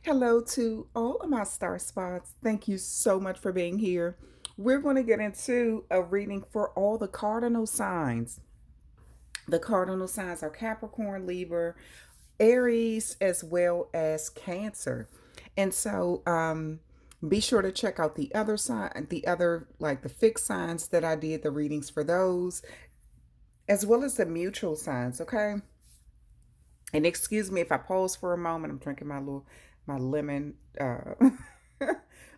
Hello to all of my star spots. Thank you so much for being here. We're going to get into a reading for all the cardinal signs. The cardinal signs are Capricorn, Libra, Aries, as well as Cancer. And so be sure to check out the other sign, the other like the fixed signs that I did the readings for those, as well as the mutual signs, okay? And excuse me if I pause for a moment. I'm drinking my lemon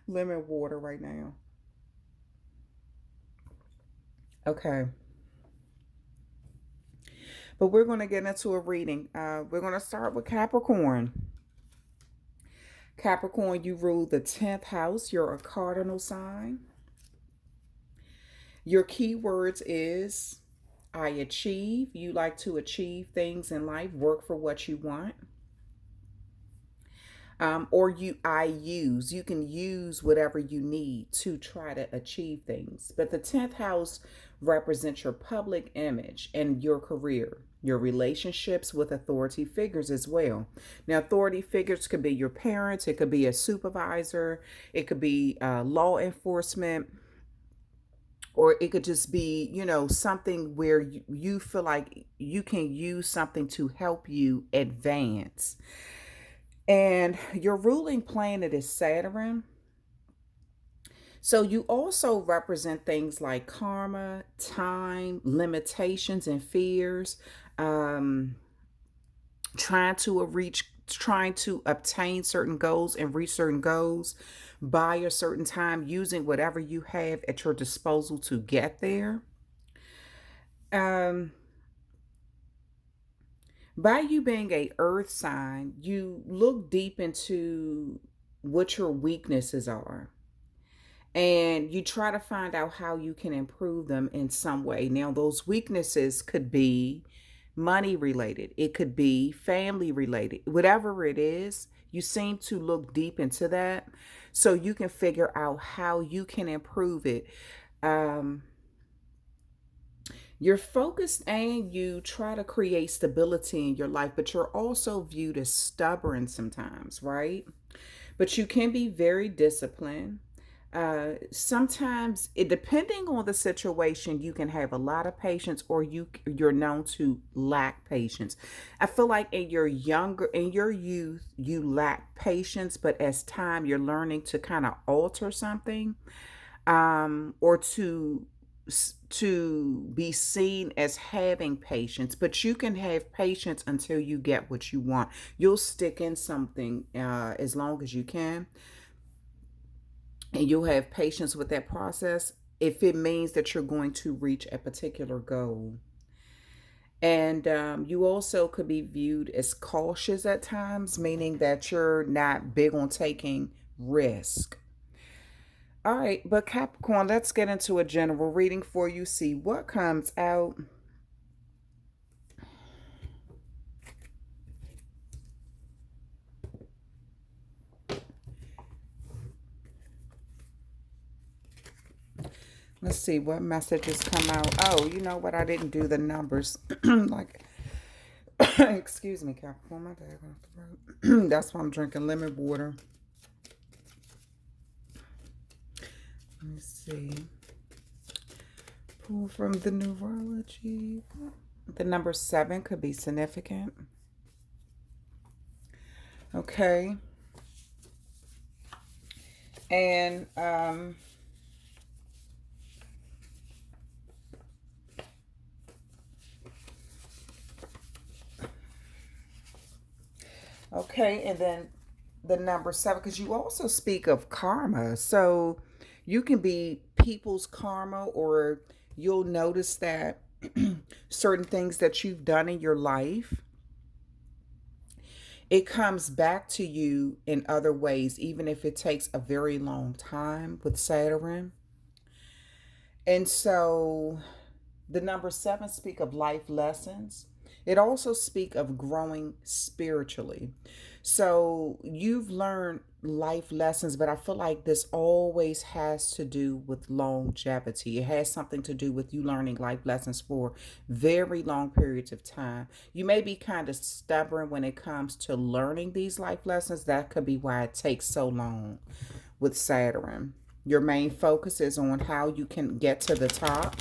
lemon water right now. Okay. But we're going to get into a reading. We're going to start with Capricorn. Capricorn, you rule the 10th house. You're a cardinal sign. Your keywords is I achieve. You like to achieve things in life, work for what you want. Or I use. You can use whatever you need to try to achieve things. But the 10th house represents your public image and your career, your relationships with authority figures as well. Now, authority figures could be your parents, it could be a supervisor, it could be law enforcement, or it could just be, something where you feel like you can use something to help you advance. And your ruling planet is Saturn. So you also represent things like karma, time, limitations, and fears. Um, trying to obtain certain goals and reach certain goals by a certain time, using whatever you have at your disposal to get there. Um, by you being a earth sign, you look deep into what your weaknesses are and you try to find out how you can improve them in some way. Now, those weaknesses could be money related, it could be family related, whatever it is. You seem to look deep into that so you can figure out how you can improve it. Um, you're focused and you try to create stability in your life, but you're also viewed as stubborn sometimes, right? But you can be very disciplined. Sometimes it depending on the situation, you can have a lot of patience or you're known to lack patience. I feel like in your youth you lack patience, but as time you're learning to kind of alter something, or to be seen as having patience. But you can have patience until you get what you want. You'll stick in something as long as you can, and you'll have patience with that process if it means that you're going to reach a particular goal. And you also could be viewed as cautious at times, meaning that you're not big on taking risk. All right, but Capricorn, let's get into a general reading for you, see what comes out. Let's see what messages come out. Oh, you know what? I didn't do the numbers. Like, excuse me, Capricorn, my bad. That's why I'm drinking lemon water. Let me see. Pull from the numerology. The number 7 could be significant. Okay. And okay, and then the number 7, because you also speak of karma. So you can be people's karma, or you'll notice that certain things that you've done in your life, it comes back to you in other ways, even if it takes a very long time with Saturn. And so the number 7 speak of life lessons. It also speak of growing spiritually. So you've learned life lessons, but I feel like this always has to do with longevity. It has something to do with you learning life lessons for very long periods of time. You may be kind of stubborn when it comes to learning these life lessons. That could be why it takes so long with Saturn. Your main focus is on how you can get to the top,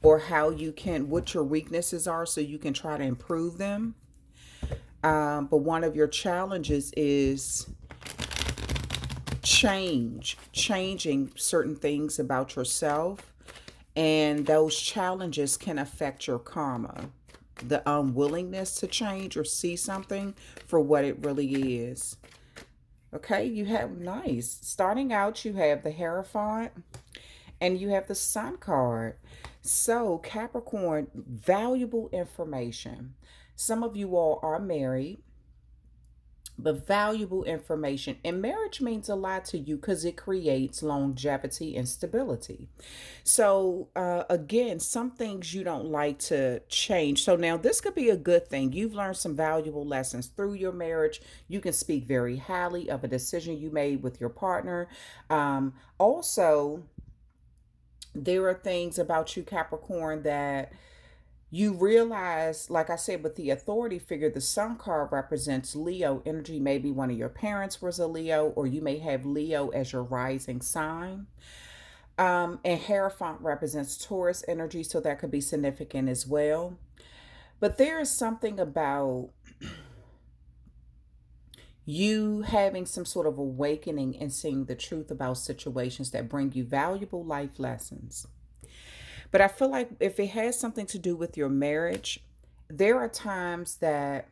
or how you can, what your weaknesses are, so you can try to improve them. But one of your challenges is changing certain things about yourself. And those challenges can affect your karma. The unwillingness to change or see something for what it really is. Okay, you have, nice. Starting out, you have the Hierophant and you have the Sun card. So, Capricorn, valuable information. Some of you all are married, but valuable information. And marriage means a lot to you because it creates longevity and stability. So, again, some things you don't like to change. So, now this could be a good thing. You've learned some valuable lessons through your marriage. You can speak very highly of a decision you made with your partner. Also, there are things about you, Capricorn, that you realize, like I said, with the authority figure, the Sun card represents Leo energy. Maybe one of your parents was a Leo, or you may have Leo as your rising sign. And Hierophant represents Taurus energy, so that could be significant as well. But there is something about you having some sort of awakening and seeing the truth about situations that bring you valuable life lessons. But I feel like if it has something to do with your marriage, there are times that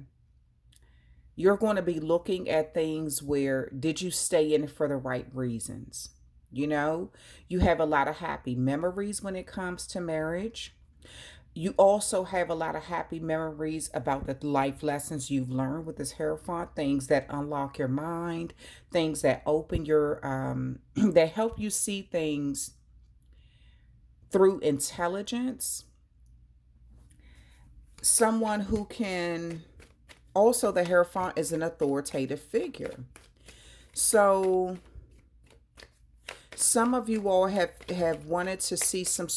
you're going to be looking at things where, did you stay in it for the right reasons? You know, you have a lot of happy memories when it comes to marriage. You also have a lot of happy memories about the life lessons you've learned with this Hierophant, things that unlock your mind, things that open your, that help you see things through intelligence. Someone who can, also the Hierophant is an authoritative figure. So some of you all have wanted to see some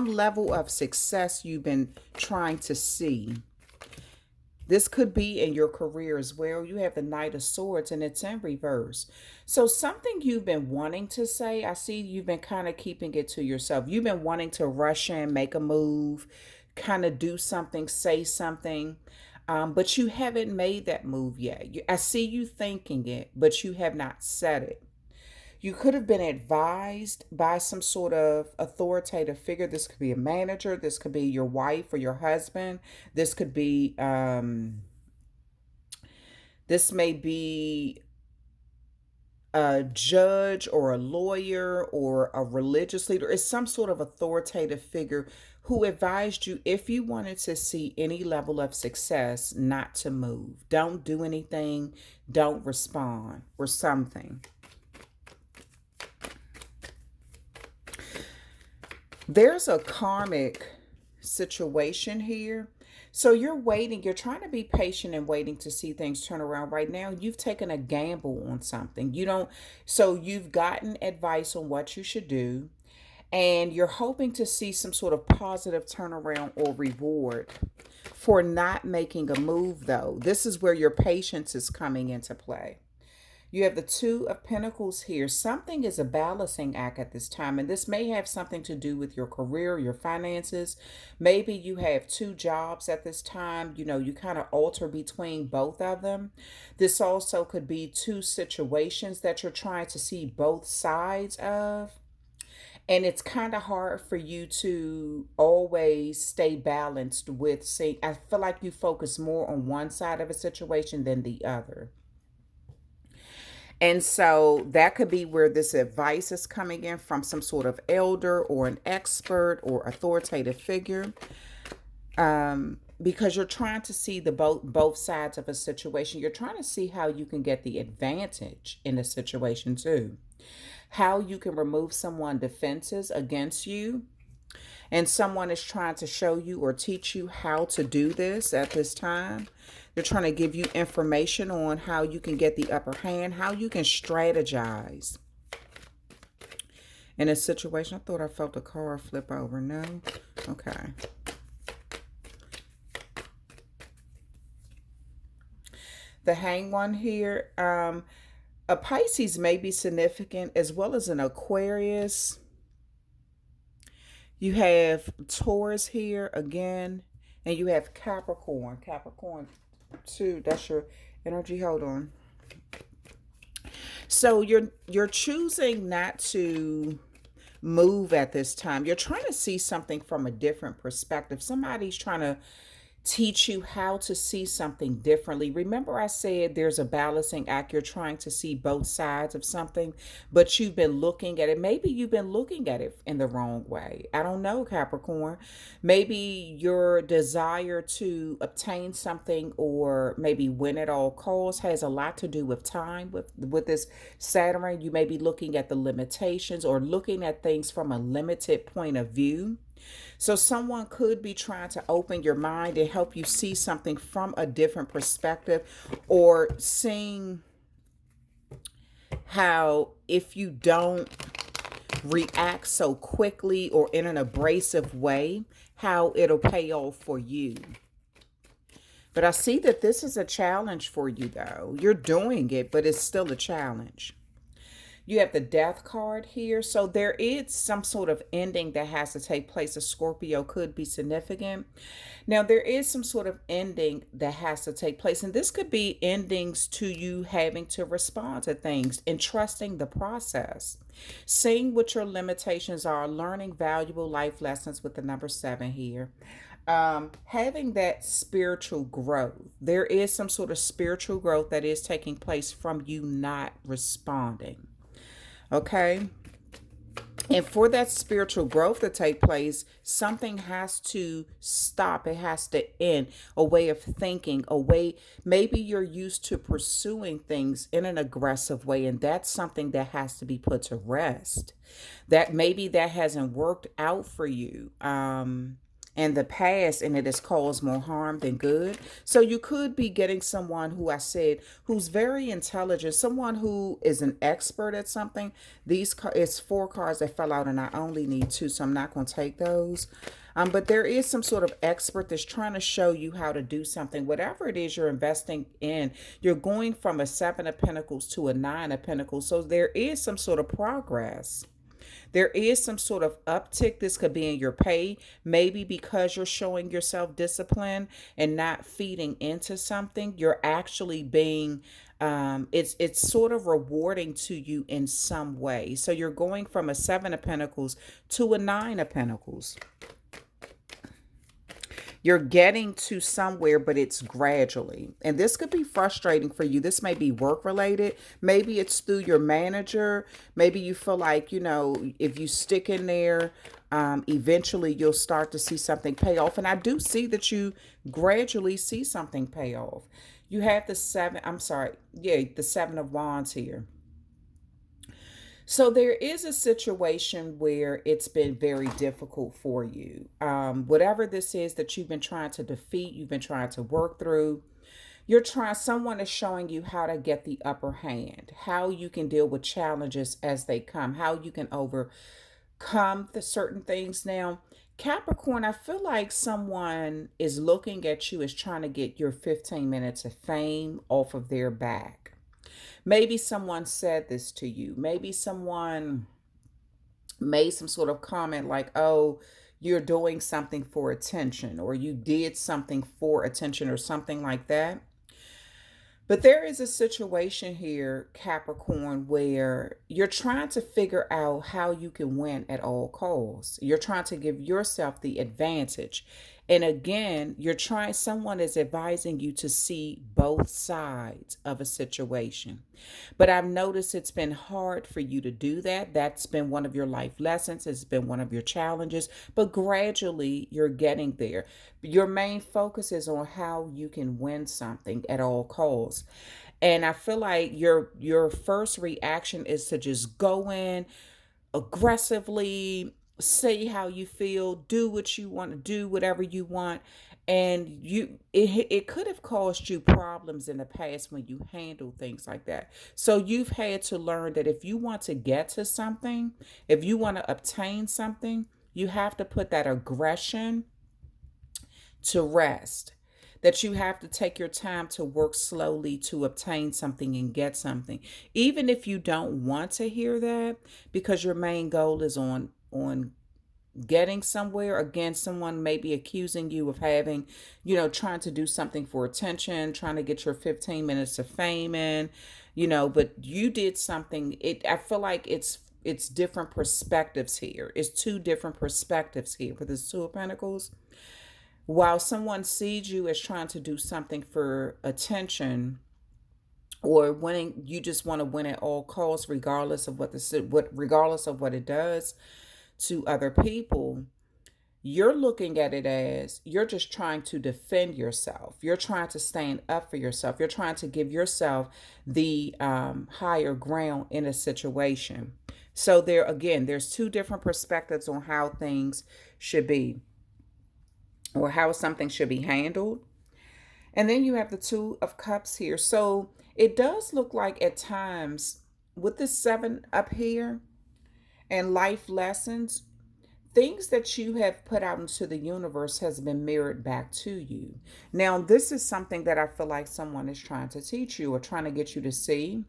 level of success you've been trying to see. This could be in your career as well. You have the Knight of Swords and it's in reverse. So something you've been wanting to say, I see you've been kind of keeping it to yourself. You've been wanting to rush in, make a move, kind of do something, say something. But you haven't made that move yet. I see you thinking it, but you have not said it. You could have been advised by some sort of authoritative figure. This could be a manager. This could be your wife or your husband. This could be, this may be a judge or a lawyer or a religious leader. It's some sort of authoritative figure who advised you, if you wanted to see any level of success, not to move. Don't do anything. Don't respond or something. There's a karmic situation here. So you're waiting, you're trying to be patient and waiting to see things turn around. Right now, you've taken a gamble on something. So you've gotten advice on what you should do, and you're hoping to see some sort of positive turnaround or reward for not making a move, though. This is where your patience is coming into play. You have the Two of Pentacles here. Something is a balancing act at this time, and this may have something to do with your career, your finances. Maybe you have two jobs at this time. You kind of alter between both of them. This also could be two situations that you're trying to see both sides of. And it's kind of hard for you to always stay balanced with, say, I feel like you focus more on one side of a situation than the other. And so that could be where this advice is coming in from some sort of elder or an expert or authoritative figure. Because you're trying to see the both sides of a situation. You're trying to see how you can get the advantage in a situation too. How you can remove someone's defenses against you. And someone is trying to show you or teach you how to do this at this time. They're trying to give you information on how you can get the upper hand, how you can strategize in a situation. I thought I felt a car flip over. No? Okay. The hang one here. A Pisces may be significant as well as an Aquarius. You have Taurus here again, and you have Capricorn. Capricorn 2. That's your energy. Hold on. So you're choosing not to move at this time. You're trying to see something from a different perspective. Somebody's trying to teach you how to see something differently. Remember, I said there's a balancing act. You're trying to see both sides of something, but you've been looking at it. Maybe you've been looking at it in the wrong way. I don't know, Capricorn. Maybe your desire to obtain something or maybe win at all costs has a lot to do with time. With this Saturn, you may be looking at the limitations or looking at things from a limited point of view. So, someone could be trying to open your mind and help you see something from a different perspective, or seeing how if you don't react so quickly or in an abrasive way, how it'll pay off for you. But I see that this is a challenge for you, though. You're doing it, but it's still a challenge. You have the death card here. So there is some sort of ending that has to take place. A Scorpio could be significant. Now, there is some sort of ending that has to take place. And this could be endings to you having to respond to things and trusting the process. Seeing what your limitations are, learning valuable life lessons with the number 7 here. Having that spiritual growth. There is some sort of spiritual growth that is taking place from you not responding. Okay. And for that spiritual growth to take place, something has to stop. It has to end. A way of thinking, a way, maybe you're used to pursuing things in an aggressive way, and that's something that has to be put to rest. That maybe that hasn't worked out for you. In the past, and it has caused more harm than good. So you could be getting someone who I said who's very intelligent, someone who is an expert at something. It's 4 cards that fell out, and I only need 2, so I'm not going to take those. But there is some sort of expert that's trying to show you how to do something. Whatever it is you're investing in, you're going from a 7 of Pentacles to a 9 of Pentacles. So there is some sort of progress. There is some sort of uptick. This could be in your pay, maybe because you're showing yourself discipline and not feeding into something. You're actually being, it's sort of rewarding to you in some way. So you're going from a 7 of Pentacles to a 9 of Pentacles. You're getting to somewhere, but it's gradually. And this could be frustrating for you. This may be work related. Maybe it's through your manager. Maybe you feel like, if you stick in there, eventually you'll start to see something pay off. And I do see that you gradually see something pay off. You have the 7, the 7 of Wands here. So there is a situation where it's been very difficult for you. Whatever this is that you've been trying to defeat, you've been trying to work through, someone is showing you how to get the upper hand, how you can deal with challenges as they come, how you can overcome the certain things. Now, Capricorn, I feel like someone is looking at you as trying to get your 15 minutes of fame off of their back. Maybe someone said this to you. Maybe someone made some sort of comment like, oh, you're doing something for attention, or you did something for attention, or something like that. But there is a situation here, Capricorn, where you're trying to figure out how you can win at all costs. You're trying to give yourself the advantage. And again, someone is advising you to see both sides of a situation. But I've noticed it's been hard for you to do that. That's been one of your life lessons. It's been one of your challenges. But gradually, you're getting there. Your main focus is on how you can win something at all costs. And I feel like your first reaction is to just go in aggressively, say how you feel, do what you want to do, whatever you want. And it could have caused you problems in the past when you handle things like that. So you've had to learn that if you want to get to something, if you want to obtain something, you have to put that aggression to rest. That you have to take your time to work slowly to obtain something and get something, even if you don't want to hear that, because your main goal is on getting somewhere. Again, someone may be accusing you of having, trying to do something for attention, trying to get your 15 minutes of fame in, but you did something. I feel like it's different perspectives here. It's two different perspectives here for this Two of Pentacles. While someone sees you as trying to do something for attention or winning, you just want to win at all costs, regardless of regardless of what it does to other people. You're looking at it as you're just trying to defend yourself. You're trying to stand up for yourself. You're trying to give yourself the higher ground in a situation. So there's two different perspectives on how things should be, or how something should be handled. And then you have the Two of Cups here. So it does look like at times with the Seven up here and life lessons, things that you have put out into the universe has been mirrored back to you. Now, this is something that I feel like someone is trying to teach you or trying to get you to see.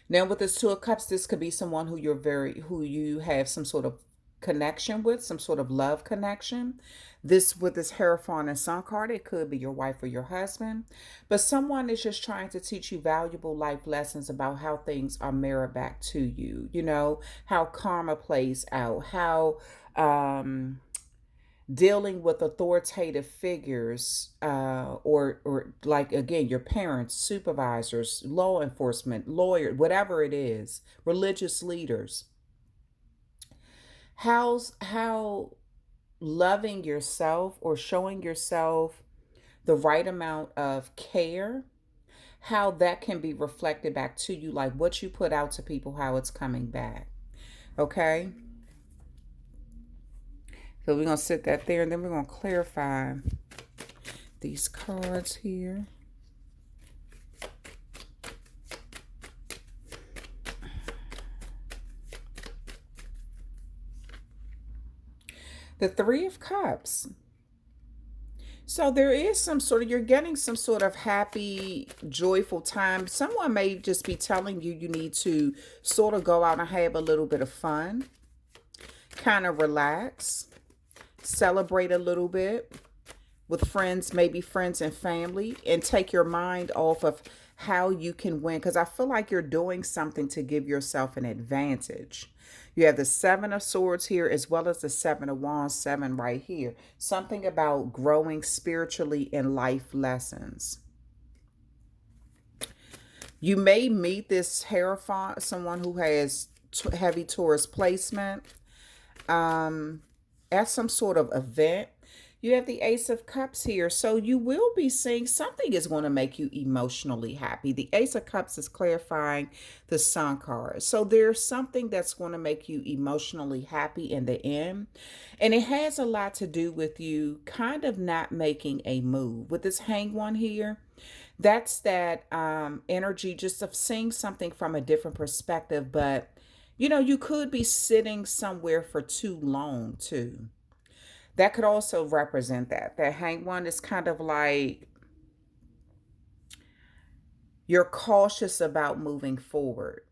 Now, with this Two of Cups, this could be someone who you have some sort of connection with, some sort of love connection. This with this Hierophant and Sun card, it could be your wife or your husband, but someone is just trying to teach you valuable life lessons about how things are mirrored back to you. How karma plays out, how dealing with authoritative figures, or like again your parents, supervisors, law enforcement, lawyer, whatever it is, religious leaders. How loving yourself or showing yourself the right amount of care, how that can be reflected back to you, like what you put out to people, how it's coming back. Okay, so we're going to sit that there, and then we're going to clarify these cards here. The Three of Cups. So there is you're getting some sort of happy, joyful time. Someone may just be telling you you need to sort of go out and have a little bit of fun, kind of relax, celebrate a little bit with friends, maybe friends and family, and take your mind off of how you can win. Because I feel like you're doing something to give yourself an advantage. You have the Seven of Swords here, as well as the Seven of Wands, seven right here. Something about growing spiritually in life lessons. You may meet this Hierophant, someone who has heavy Taurus placement, at some sort of event. You have the Ace of Cups here. So you will be seeing something is going to make you emotionally happy. The Ace of Cups is clarifying the Sun card. So there's something that's going to make you emotionally happy in the end. And it has a lot to do with you kind of not making a move. With this Hanged One here, that's that energy just of seeing something from a different perspective. But, you could be sitting somewhere for too long too. That could also represent that. That Hanged One is kind of like you're cautious about moving forward.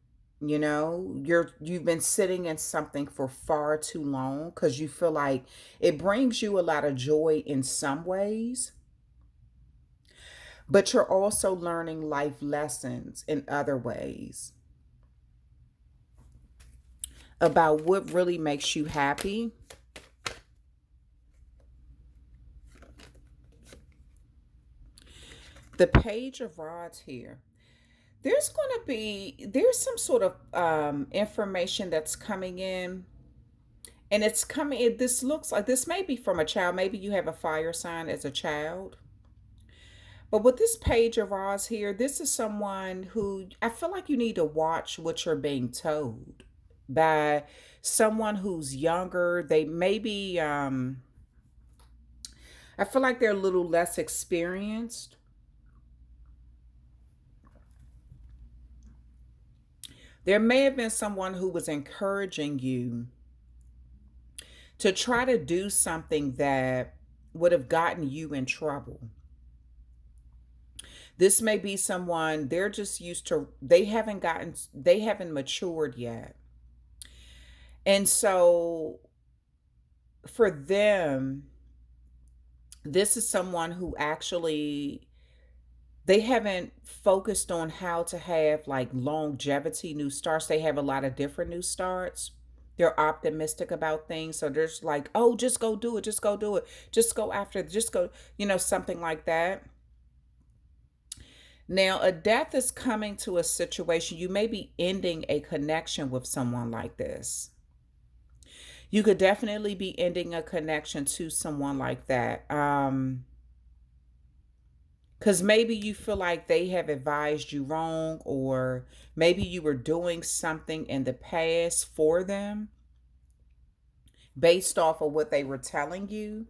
You've been sitting in something for far too long because you feel like it brings you a lot of joy in some ways, but you're also learning life lessons in other ways about what really makes you happy. The Page of Rods here. There's some sort of information that's coming in, and it's coming. This looks like this may be from a child. Maybe you have a fire sign as a child. But with this Page of Rods here, this is someone who I feel like you need to watch what you're being told, by someone who's younger. They maybe, I feel like they're a little less experienced. There may have been someone who was encouraging you to try to do something that would have gotten you in trouble. This may be someone they're just used to, they haven't matured yet. And so for them, this is someone who actually they haven't focused on how to have like longevity new starts. They have a lot of different new starts. They're optimistic about things. So there's like, oh, just go do it. Just go do it. Just go after it. Just go, something like that. Now, a death is coming to a situation. You may be ending a connection with someone like this. You could definitely be ending a connection to someone like that. Because maybe you feel like they have advised you wrong, or maybe you were doing something in the past for them based off of what they were telling you.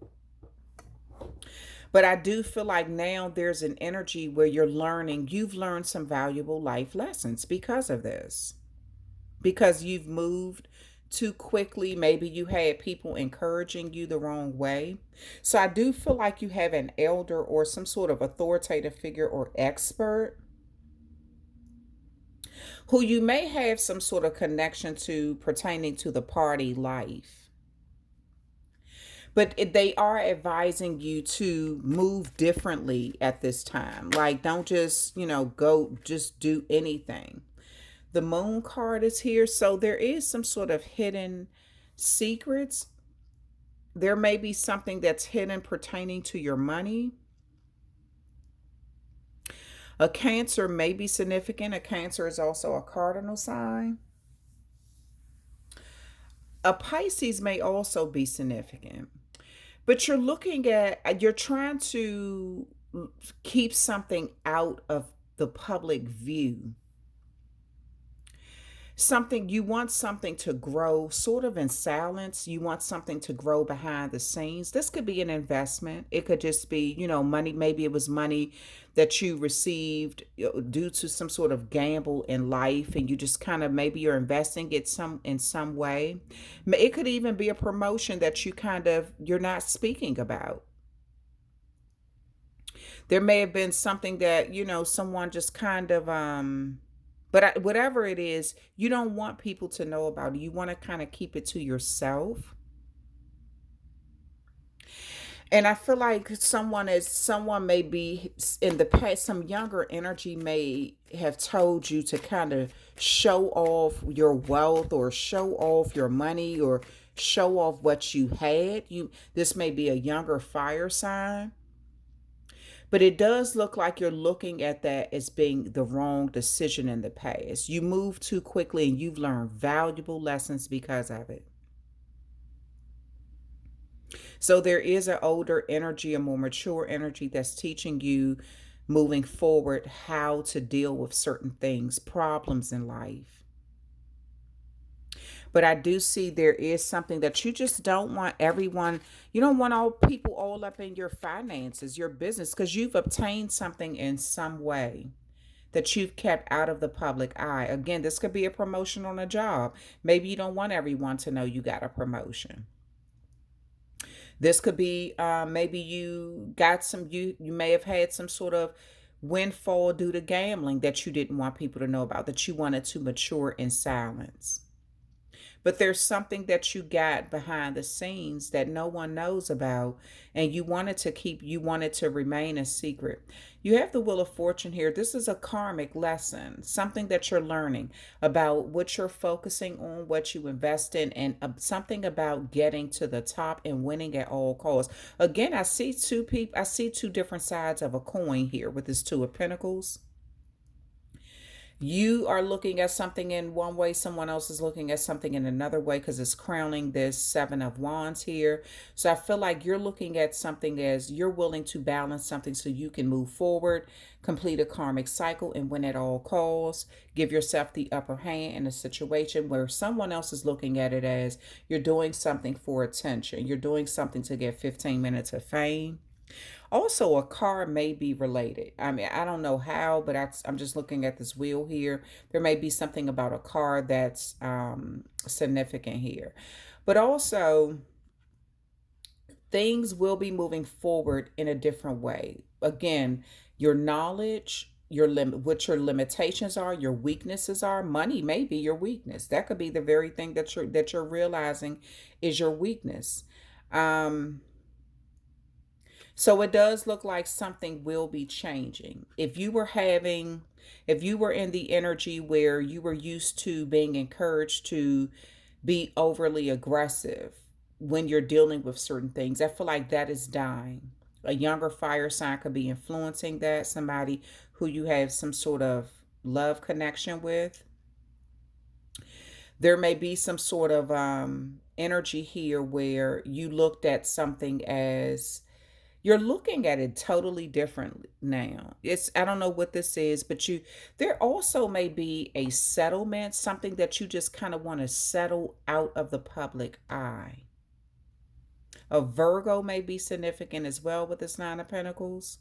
But I do feel like now there's an energy where you've learned some valuable life lessons because of this. Because you've moved too quickly. Maybe you had people encouraging you the wrong way. So I do feel like you have an elder or some sort of authoritative figure or expert who you may have some sort of connection to pertaining to the party life. But they are advising you to move differently at this time. Like, don't just, go just do anything. The moon card is here. So there is some sort of hidden secrets. There may be something that's hidden pertaining to your money. A Cancer may be significant. A Cancer is also a cardinal sign. A Pisces may also be significant. But you're trying to keep something out of the public view. You want something to grow sort of in silence. You want something to grow behind the scenes. This could be an investment. It could just be, money. Maybe it was money that you received due to some sort of gamble in life, and you just kind of, maybe you're investing it in some way. It could even be a promotion that you're not speaking about. There may have been something that, someone just kind of but whatever it is, you don't want people to know about it. You want to kind of keep it to yourself. And I feel like someone may be in the past, some younger energy may have told you to kind of show off your wealth or show off your money or show off what you had. This may be a younger fire sign. But it does look like you're looking at that as being the wrong decision in the past. You moved too quickly and you've learned valuable lessons because of it. So there is an older energy, a more mature energy that's teaching you moving forward how to deal with certain things, problems in life. But I do see there is something that you just don't want everyone, you don't want all people all up in your finances, your business, because you've obtained something in some way that you've kept out of the public eye. Again, this could be a promotion on a job. Maybe you don't want everyone to know you got a promotion. This could be maybe you may have had some sort of windfall due to gambling that you didn't want people to know about, that you wanted to mature in silence. But there's something that you got behind the scenes that no one knows about, and you wanted to remain a secret. You have the Wheel of Fortune here. This is a karmic lesson, something that you're learning about what you're focusing on, what you invest in, and something about getting to the top and winning at all costs. Again, I see two different sides of a coin here with this Two of Pentacles. You are looking at something in one way, someone else is looking at something in another way, because it's crowning this Seven of Wands here. So I feel like you're looking at something as you're willing to balance something so you can move forward, complete a karmic cycle, and win at all costs. Give yourself the upper hand in a situation where someone else is looking at it as you're doing something for attention. You're doing something to get 15 minutes of fame. Also, a car may be related. I mean, I don't know how, but I'm just looking at this wheel here. There may be something about a car that's significant here. But also, things will be moving forward in a different way. Again, your knowledge, what your limitations are, your weaknesses are. Money may be your weakness. That could be the very thing that you're realizing is your weakness. Um, so it does look like something will be changing. If you were in the energy where you were used to being encouraged to be overly aggressive when you're dealing with certain things, I feel like that is dying. A younger fire sign could be influencing that, somebody who you have some sort of love connection with. There may be some sort of energy here where you looked at something as you're looking at it totally differently now. It's I don't know what this is, but you there also may be a settlement, something that you just kind of want to settle out of the public eye. A Virgo may be significant as well with this Nine of Pentacles.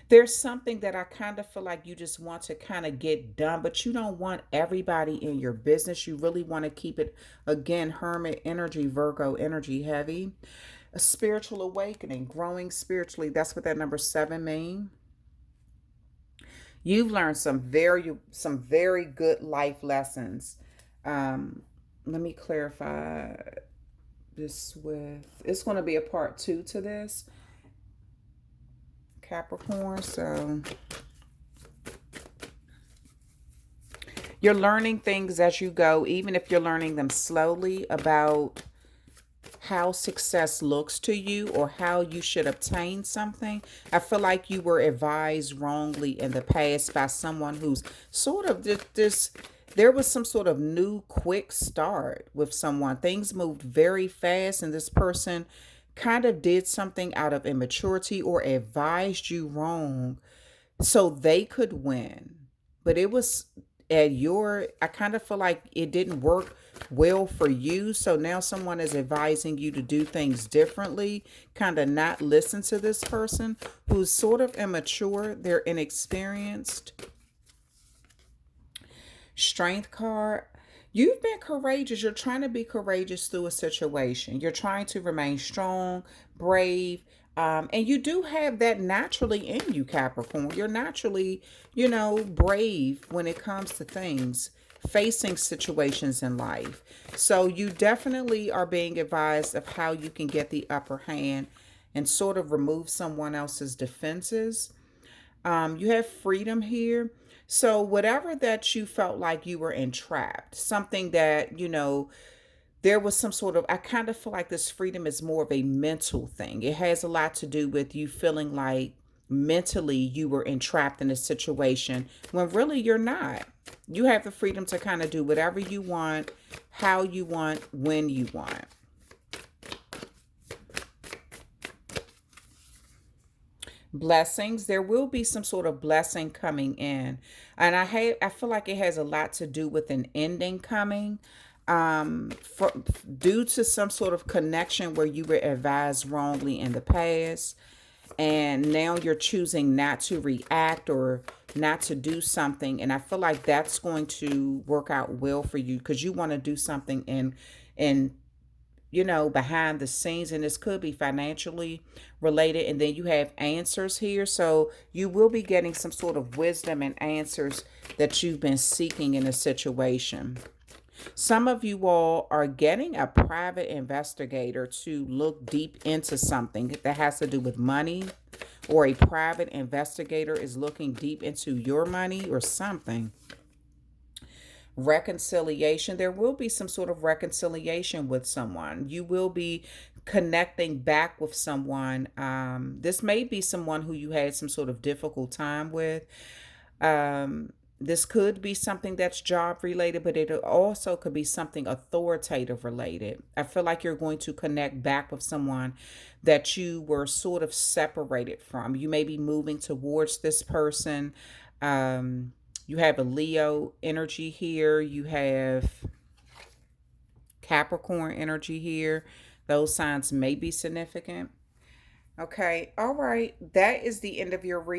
There's something that I kind of feel like you just want to kind of get done, but you don't want everybody in your business. You really want to keep it, again, Hermit energy, Virgo energy heavy. A spiritual awakening, growing spiritually. That's what that number 7 means. You've learned some very good life lessons. Let me clarify this with, it's going to be a part 2 to this, Capricorn. So you're learning things as you go, even if you're learning them slowly, about how success looks to you or how you should obtain something. I feel like you were advised wrongly in the past by someone who's sort of this there was some sort of new quick start with someone. Things moved very fast, and this person kind of did something out of immaturity or advised you wrong so they could win. But it was I kind of feel like it didn't work well for you. So now someone is advising you to do things differently, kind of not listen to this person who's sort of immature, they're inexperienced. Strength card. You've been courageous. You're trying to be courageous through a situation. You're trying to remain strong, brave, and you do have that naturally in you, Capricorn. You're naturally, brave when it comes to things, facing situations in life. So you definitely are being advised of how you can get the upper hand and sort of remove someone else's defenses. You have freedom here. So whatever that you felt like you were entrapped, something that, there was some sort of, I kind of feel like this freedom is more of a mental thing. It has a lot to do with you feeling like mentally you were entrapped in a situation when really you're not. You have the freedom to kind of do whatever you want, how you want, when you want. Blessings, there will be some sort of blessing coming in, and I feel like it has a lot to do with an ending coming, for due to some sort of connection where you were advised wrongly in the past, and now you're choosing not to react or not to do something. And I feel like that's going to work out well for you, because you want to do something in behind the scenes, and this could be financially related. And then you have answers here. So you will be getting some sort of wisdom and answers that you've been seeking in a situation. Some of you all are getting a private investigator to look deep into something that has to do with money, or a private investigator is looking deep into your money or something. Reconciliation. There will be some sort of reconciliation with someone. You will be connecting back with someone. This may be someone who you had some sort of difficult time with. This could be something that's job related, but it also could be something authoritative related. I feel like you're going to connect back with someone that you were sort of separated from. You may be moving towards this person. Um, you have a Leo energy here. You have Capricorn energy here. Those signs may be significant. Okay. All right. That is the end of your read.